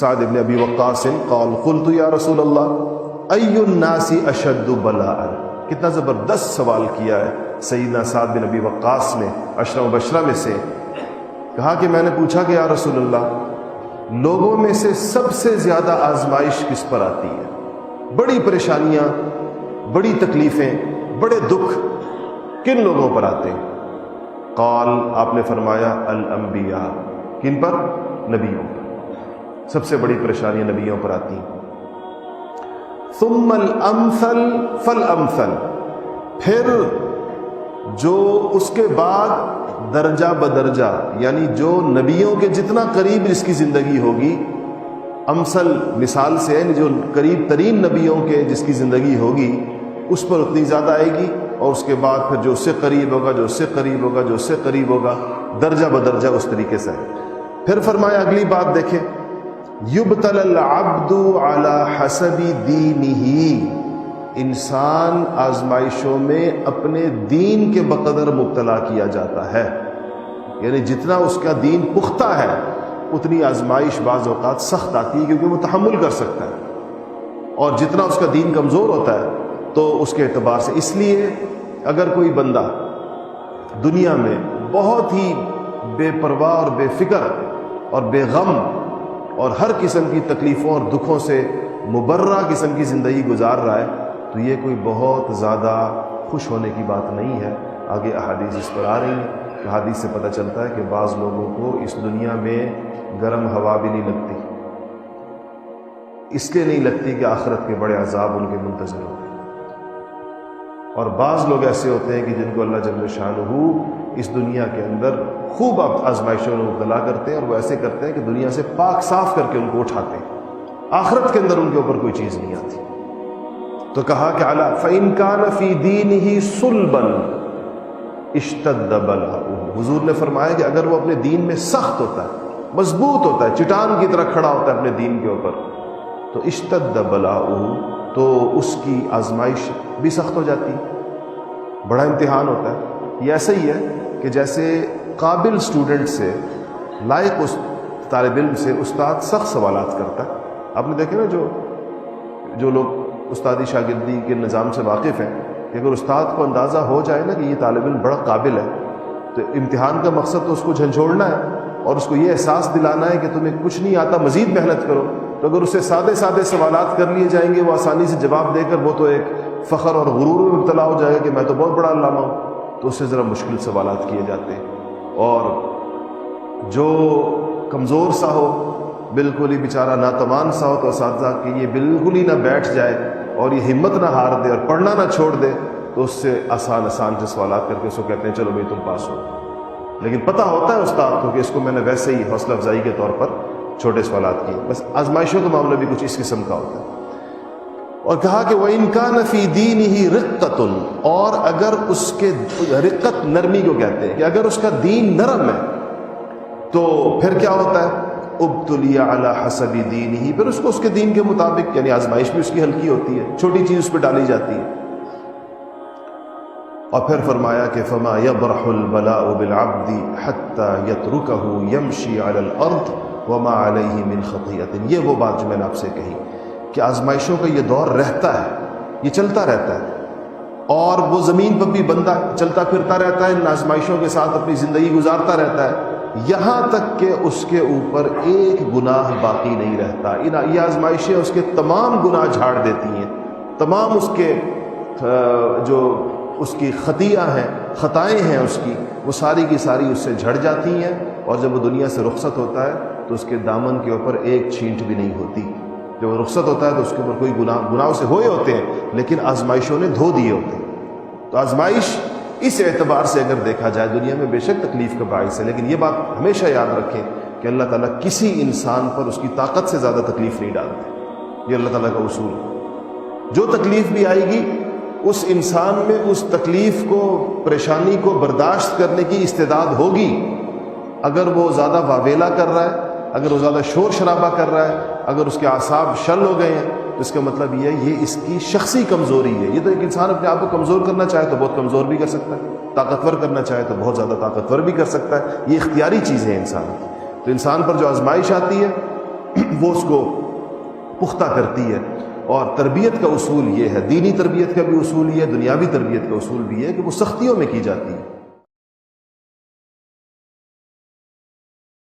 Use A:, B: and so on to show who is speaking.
A: سعد بن ابی وقاص قال قلت یا رسول اللہ ای الناس اشد بلاء. کتنا زبردست سوال کیا ہے سیدنا سعد بن ابی وقاص نے، عشرہ مبشرہ میں سے. کہا کہ میں نے پوچھا کہ یا رسول اللہ لوگوں میں سے سب سے زیادہ آزمائش کس پر آتی ہے؟ بڑی پریشانیاں، بڑی تکلیفیں، بڑے دکھ کن لوگوں پر آتے ہیں؟ قال، آپ نے فرمایا الانبیاء. کن پر؟ نبیوں پر. سب سے بڑی پریشانیاں نبیوں پر آتی ہیں. ثم الامثل فالامثل، پھر جو اس کے بعد درجہ بدرجہ، یعنی جو نبیوں کے جتنا قریب جس کی زندگی ہوگی، امثل مثال سے یعنی جو قریب ترین نبیوں کے جس کی زندگی ہوگی اس پر اتنی زیادہ آئے گی، اور اس کے بعد پھر جو اس سے قریب ہوگا، جو اس سے قریب ہوگا، جو اس سے قریب ہوگا، درجہ بدرجہ اس طریقے سے. پھر فرمایا اگلی بات دیکھیں، یبتل العبد علی حسب دینہ، انسان آزمائشوں میں اپنے دین کے بقدر مبتلا کیا جاتا ہے. یعنی جتنا اس کا دین پختہ ہے اتنی آزمائش بعض اوقات سخت آتی ہے کیونکہ وہ تحمل کر سکتا ہے، اور جتنا اس کا دین کمزور ہوتا ہے تو اس کے اعتبار سے. اس لیے اگر کوئی بندہ دنیا میں بہت ہی بے پرواہ اور بے فکر اور بے غم اور ہر قسم کی تکلیفوں اور دکھوں سے مبرہ قسم کی زندگی گزار رہا ہے تو یہ کوئی بہت زیادہ خوش ہونے کی بات نہیں ہے. آگے احادیث اس پر آ رہی ہیں. احادیث سے پتہ چلتا ہے کہ بعض لوگوں کو اس دنیا میں گرم ہوا بھی نہیں لگتی، اس لیے نہیں لگتی کہ آخرت کے بڑے عذاب ان کے منتظر ہوتے ہیں. اور بعض لوگ ایسے ہوتے ہیں کہ جن کو اللہ جل شانہ اس دنیا کے اندر خوب آزمائشوں میں مبتلا کرتے ہیں، اور وہ ایسے کرتے ہیں کہ دنیا سے پاک صاف کر کے ان کو اٹھاتے ہیں، آخرت کے اندر ان کے اوپر کوئی چیز نہیں آتی. تو کہا کہ اعلیٰ فَإِن كَانَ فِي دِينِهِ صُلْبًا اشتد بلاؤہ، حضور نے فرمایا کہ اگر وہ اپنے دین میں سخت ہوتا ہے، مضبوط ہوتا ہے، چٹان کی طرح کھڑا ہوتا ہے اپنے دین کے اوپر، تو اشتد بلاؤہ، تو اس کی آزمائش بھی سخت ہو جاتی ہے، بڑا امتحان ہوتا ہے. یہ ایسا ہی ہے کہ جیسے قابل اسٹوڈنٹ سے، لائق اس طالب علم سے استاد سخت سوالات کرتا ہے. آپ نے دیکھا نا جو لوگ استادی شاگردی کے نظام سے واقف ہیں کہ اگر استاد کو اندازہ ہو جائے نا کہ یہ طالب علم بڑا قابل ہے تو امتحان کا مقصد تو اس کو جھنجھوڑنا ہے اور اس کو یہ احساس دلانا ہے کہ تمہیں کچھ نہیں آتا، مزید محنت کرو. تو اگر اسے سادے سادے سوالات کر لیے جائیں گے وہ آسانی سے جواب دے کر وہ تو ایک فخر اور غرور میں مبتلا ہو جائے گا کہ میں تو بہت بڑا علامہ ہوں. تو اس سے ذرا مشکل سوالات کیے جاتے ہیں. اور جو کمزور سا ہو، بالکل ہی بیچارہ ناتوان سا ہو، تو اساتذہ کہ یہ بالکل ہی نہ بیٹھ جائے اور یہ ہمت نہ ہار دے اور پڑھنا نہ چھوڑ دے، تو اس سے آسان سے سوالات کر کے اس کو کہتے ہیں چلو بھائی تم پاس ہو. لیکن پتہ ہوتا ہے استاد کو کہ اس کو میں نے ویسے ہی حوصلہ افزائی کے طور پر چھوٹے سوالات کیے. بس آزمائشوں کا معاملہ بھی کچھ اس قسم کا ہوتا ہے. اور کہا کہ وَإِن كَانَ فِي دِينِهِ رِقَّةٌ، اور اگر اس کے رقت نرمی کو کہتے ہیں کہ اگر اس کا دین نرم ہے تو پھر کیا ہوتا ہے؟ ابتلی علی حسب دینہ، پھر اس کو اس کے دین کے مطابق، یعنی آزمائش بھی اس کی ہلکی ہوتی ہے، چھوٹی چیز اس پہ ڈالی جاتی ہے. اور پھر فرمایا کہ فما یبرح البلاء بالعبد حتی یترکہ یمشی علی الارض وما علیہ من خطیئۃ. یہ وہ بات جو میں نے آپ سے کہی کہ آزمائشوں کا یہ دور رہتا ہے، یہ چلتا رہتا ہے، اور وہ زمین پر بھی بندہ چلتا پھرتا رہتا ہے، ان آزمائشوں کے ساتھ اپنی زندگی گزارتا رہتا ہے، یہاں تک کہ اس کے اوپر ایک گناہ باقی نہیں رہتا. یہ آزمائشیں اس کے تمام گناہ جھاڑ دیتی ہیں، تمام اس کے جو اس کی خطیئہ ہیں، خطائیں ہیں اس کی، وہ ساری کی ساری اس سے جھڑ جاتی ہیں. اور جب وہ دنیا سے رخصت ہوتا ہے تو اس کے دامن کے اوپر ایک چھینٹ بھی نہیں ہوتی. جب وہ رخصت ہوتا ہے تو اس کے اوپر کوئی گناہ اسے ہوئے ہوتے ہیں لیکن آزمائشوں نے دھو دیے ہوتے ہیں. تو آزمائش اس اعتبار سے اگر دیکھا جائے دنیا میں بے شک تکلیف کا باعث ہے، لیکن یہ بات ہمیشہ یاد رکھیں کہ اللہ تعالیٰ کسی انسان پر اس کی طاقت سے زیادہ تکلیف نہیں ڈالتے. یہ اللہ تعالیٰ کا اصول ہے. جو تکلیف بھی آئے گی اس انسان میں اس تکلیف کو، پریشانی کو برداشت کرنے کی استعداد ہوگی. اگر وہ زیادہ واویلا کر رہا ہے، اگر وہ زیادہ شور شرابہ کر رہا ہے، اگر اس کے اعصاب شل ہو گئے ہیں تو اس کا مطلب یہ اس کی شخصی کمزوری ہے. یہ تو ایک انسان اپنے آپ کو کمزور کرنا چاہے تو بہت کمزور بھی کر سکتا ہے، طاقتور کرنا چاہے تو بہت زیادہ طاقتور بھی کر سکتا ہے. یہ اختیاری چیز ہے انسان کی. تو انسان پر جو آزمائش آتی ہے وہ اس کو پختہ کرتی ہے. اور تربیت کا اصول یہ ہے، دینی تربیت کا بھی اصول یہ ہے، دنیاوی تربیت کا اصول بھی ہے کہ وہ سختیوں میں کی جاتی ہے.